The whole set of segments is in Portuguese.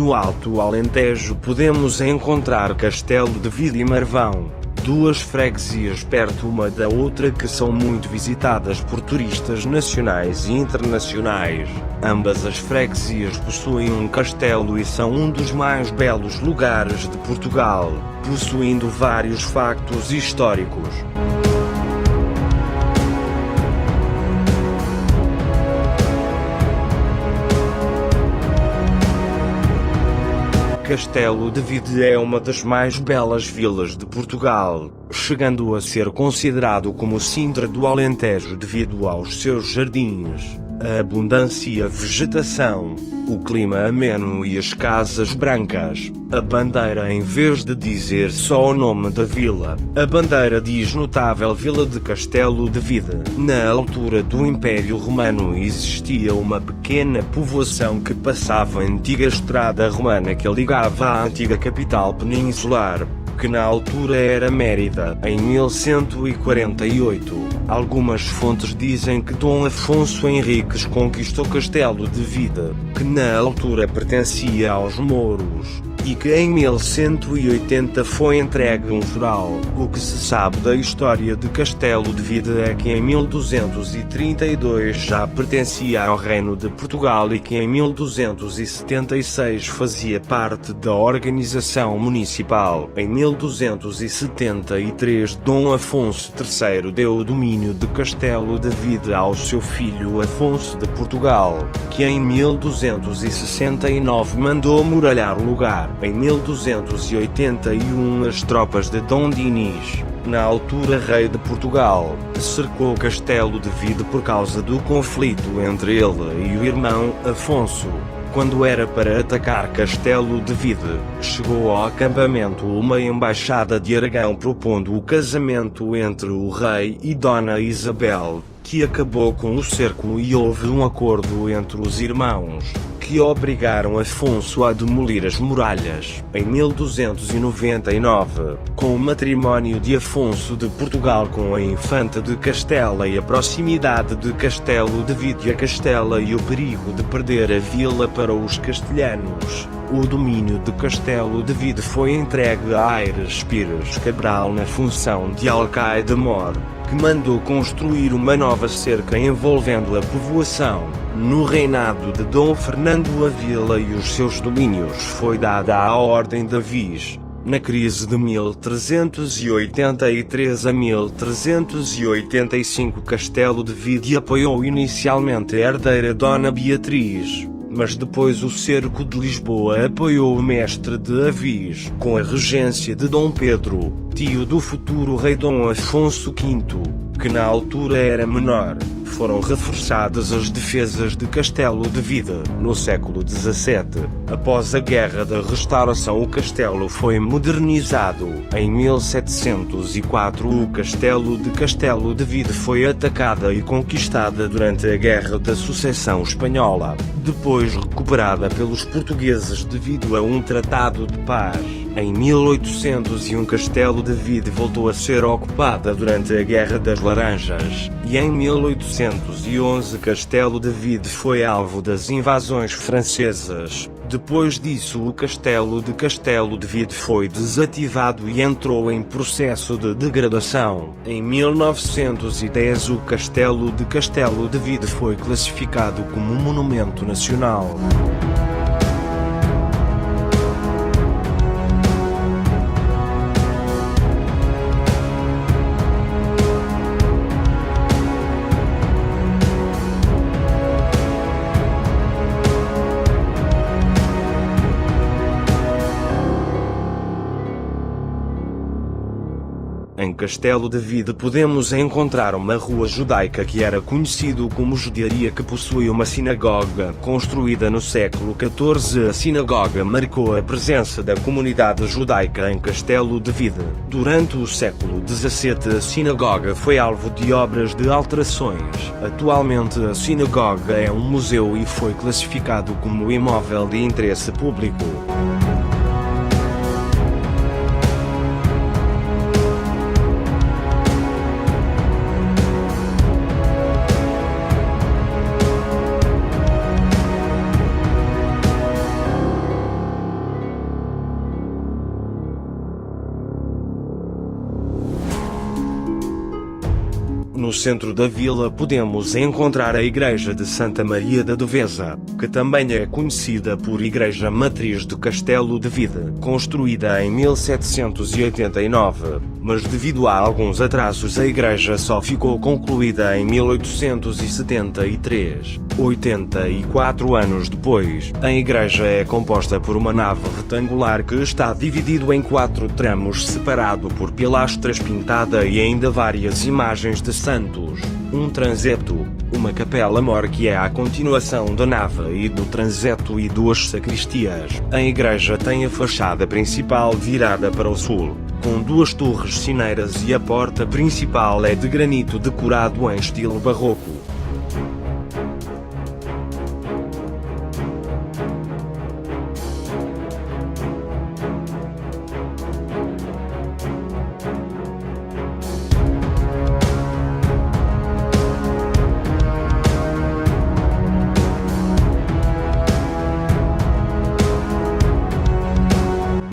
No Alto Alentejo podemos encontrar Castelo de Vide e Marvão, duas freguesias perto uma da outra que são muito visitadas por turistas nacionais e internacionais. Ambas as freguesias possuem um castelo e são um dos mais belos lugares de Portugal, possuindo vários factos históricos. Castelo de Vide é uma das mais belas vilas de Portugal, chegando a ser considerado como o Sintra do Alentejo devido aos seus jardins, a abundância e a vegetação, o clima ameno e as casas brancas. A bandeira, em vez de dizer só o nome da vila, a bandeira diz notável Vila de Castelo de Vide. Na altura do Império Romano existia uma pequena povoação que passava a antiga estrada romana que ligava à antiga capital peninsular, que na altura era Mérida, em 1148. Algumas fontes dizem que Dom Afonso Henriques conquistou Castelo de Vide, que na altura pertencia aos mouros, e que em 1180 foi entregue um foral. O que se sabe da história de Castelo de Vide é que em 1232 já pertencia ao Reino de Portugal e que em 1276 fazia parte da organização municipal. Em 1273 Dom Afonso III deu o domínio de Castelo de Vide ao seu filho Afonso de Portugal, que em 1269 mandou muralhar o lugar. Em 1281 as tropas de Dom Dinis, na altura rei de Portugal, cercou Castelo de Vide por causa do conflito entre ele e o irmão Afonso. Quando era para atacar Castelo de Vide, chegou ao acampamento uma embaixada de Aragão propondo o casamento entre o rei e Dona Isabel, que acabou com o cerco e houve um acordo entre os irmãos, que obrigaram Afonso a demolir as muralhas. Em 1299, com o matrimónio de Afonso de Portugal com a infanta de Castela e a proximidade de Castelo de Vide a Castela e o perigo de perder a vila para os castelhanos, o domínio de Castelo de Vide foi entregue a Aires Pires Cabral na função de alcaide-mor, que mandou construir uma nova cerca envolvendo a povoação. No reinado de Dom Fernando a vila e os seus domínios foi dada a Ordem da Viz. Na crise de 1383 a 1385 Castelo de Vide apoiou inicialmente a herdeira Dona Beatriz, mas depois o cerco de Lisboa apoiou o mestre de Avis, com a regência de Dom Pedro, tio do futuro rei Dom Afonso V, que na altura era menor. Foram reforçadas as defesas de Castelo de Vide. No século XVII, após a Guerra da Restauração, o castelo foi modernizado. Em 1704 o castelo de Vide foi atacada e conquistada durante a Guerra da Sucessão Espanhola, depois recuperada pelos portugueses devido a um tratado de paz. Em 1801 Castelo de Vide voltou a ser ocupada durante a Guerra das Laranjas, e em 1811 Castelo de Vide foi alvo das invasões francesas. Depois disso o Castelo de Vide foi desativado e entrou em processo de degradação. Em 1910 o Castelo de Vide foi classificado como monumento nacional. Em Castelo de Vide podemos encontrar uma rua judaica que era conhecido como Judiaria, que possui uma sinagoga construída no século XIV. A sinagoga marcou a presença da comunidade judaica em Castelo de Vide. Durante o século XVII a sinagoga foi alvo de obras de alterações. Atualmente a sinagoga é um museu e foi classificado como imóvel de interesse público. No centro da vila podemos encontrar a Igreja de Santa Maria da Devesa, que também é conhecida por Igreja Matriz de Castelo de Vide, construída em 1789, mas devido a alguns atrasos a igreja só ficou concluída em 1873. 84 anos depois, a igreja é composta por uma nave retangular que está dividido em 4 tramos separado por pilastras pintada e ainda várias imagens de santos, um transepto, uma capela-mor que é a continuação da nave e do transeto e 2 sacristias. A igreja tem a fachada principal virada para o sul, com 2 torres sineiras e a porta principal é de granito decorado em estilo barroco.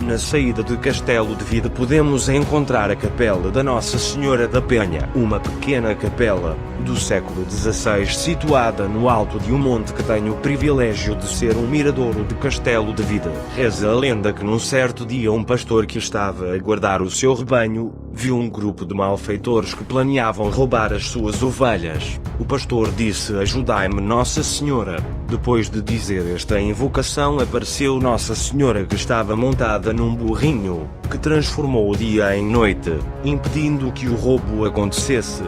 Na saída de Castelo de Vide podemos encontrar a Capela da Nossa Senhora da Penha, uma pequena capela, do século XVI situada no alto de um monte que tem o privilégio de ser um miradouro de Castelo de Vide. Reza a lenda que num certo dia um pastor que estava a guardar o seu rebanho, viu um grupo de malfeitores que planeavam roubar as suas ovelhas. O pastor disse: "Ajudai-me, Nossa Senhora." Depois de dizer esta invocação apareceu Nossa Senhora que estava montada num burrinho, que transformou o dia em noite, impedindo que o roubo acontecesse.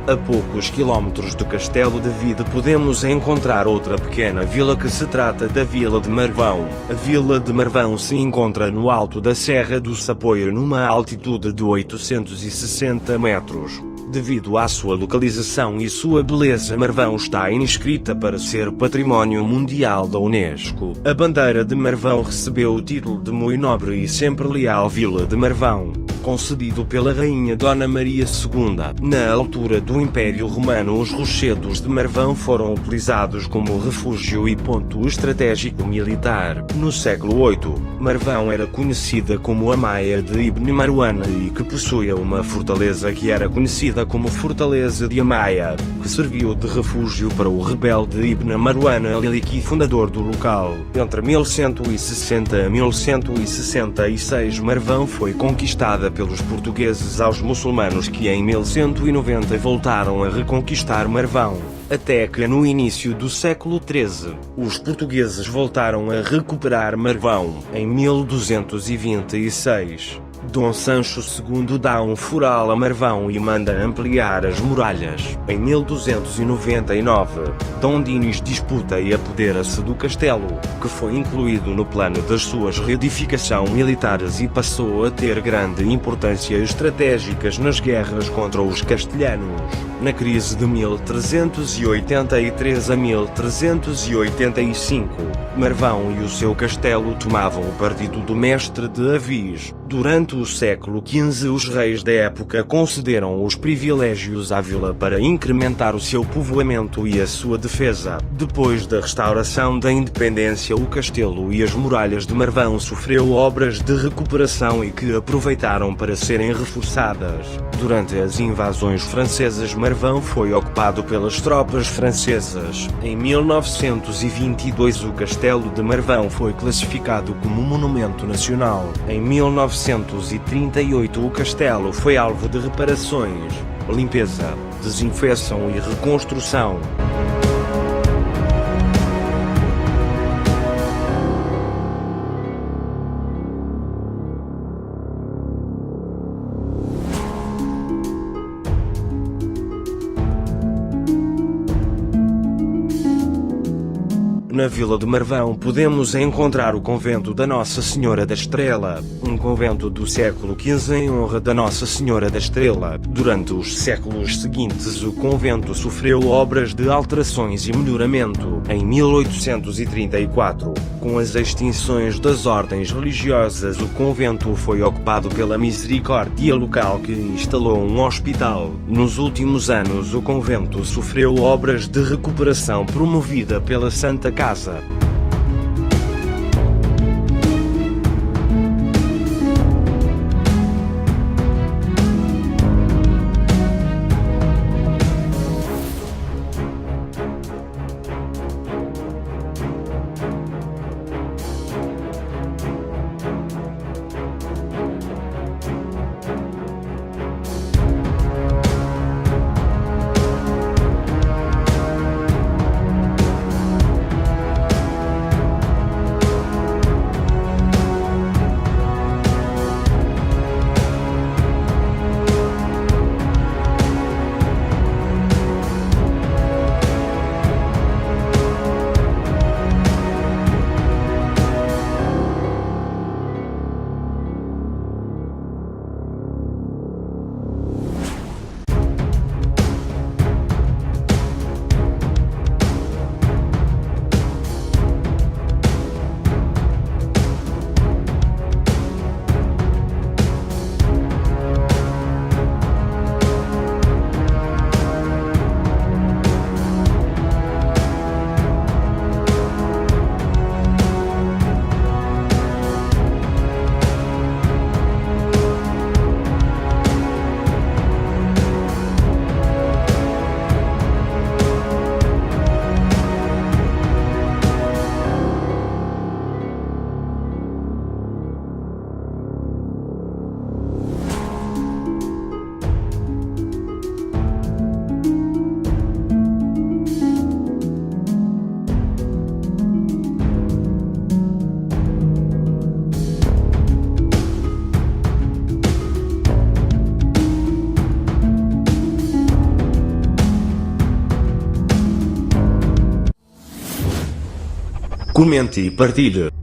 A poucos quilómetros do Castelo de Vide podemos encontrar outra pequena vila que se trata da Vila de Marvão. A Vila de Marvão se encontra no alto da Serra do Sapoio numa altitude de 860 metros. Devido à sua localização e sua beleza, Marvão está inscrita para ser Património Mundial da Unesco. A bandeira de Marvão recebeu o título de Muito Nobre e Sempre Leal Vila de Marvão, concedido pela Rainha Dona Maria II. Na altura do Império Romano, os rochedos de Marvão foram utilizados como refúgio e ponto estratégico militar. No século VIII, Marvão era conhecida como a Maia de Ibn Marwan e que possuía uma fortaleza que era conhecida como Fortaleza de Amaia, que serviu de refúgio para o rebelde Ibn Marwan al-Maliki, fundador do local. Entre 1160 a 1166 Marvão foi conquistada pelos portugueses aos muçulmanos que em 1190 voltaram a reconquistar Marvão, até que no início do século XIII, os portugueses voltaram a recuperar Marvão. Em 1226, Dom Sancho II dá um fural a Marvão e manda ampliar as muralhas. Em 1299, Dom Dinis disputa e apodera-se do castelo, que foi incluído no plano das suas reedificações militares e passou a ter grande importância estratégicas nas guerras contra os castelhanos. Na crise de 1383 a 1385, Marvão e o seu castelo tomavam o partido do mestre de Avis. Durante o século XV, os reis da época concederam os privilégios à vila para incrementar o seu povoamento e a sua defesa. Depois da restauração da independência, o castelo e as muralhas de Marvão sofreu obras de recuperação e que aproveitaram para serem reforçadas. Durante as invasões francesas, Marvão foi ocupado pelas tropas francesas. Em 1922, o castelo de Marvão foi classificado como monumento nacional. Em 1938, o castelo foi alvo de reparações, limpeza, desinfecção e reconstrução. Na Vila de Marvão podemos encontrar o convento da Nossa Senhora da Estrela, um convento do século XV em honra da Nossa Senhora da Estrela. Durante os séculos seguintes, o convento sofreu obras de alterações e melhoramento. Em 1834, Com as extinções das ordens religiosas, o convento foi ocupado pela Misericórdia local, que instalou um hospital. Nos últimos anos, o convento sofreu obras de recuperação promovida pela Santa Casa. Comente e partilhe.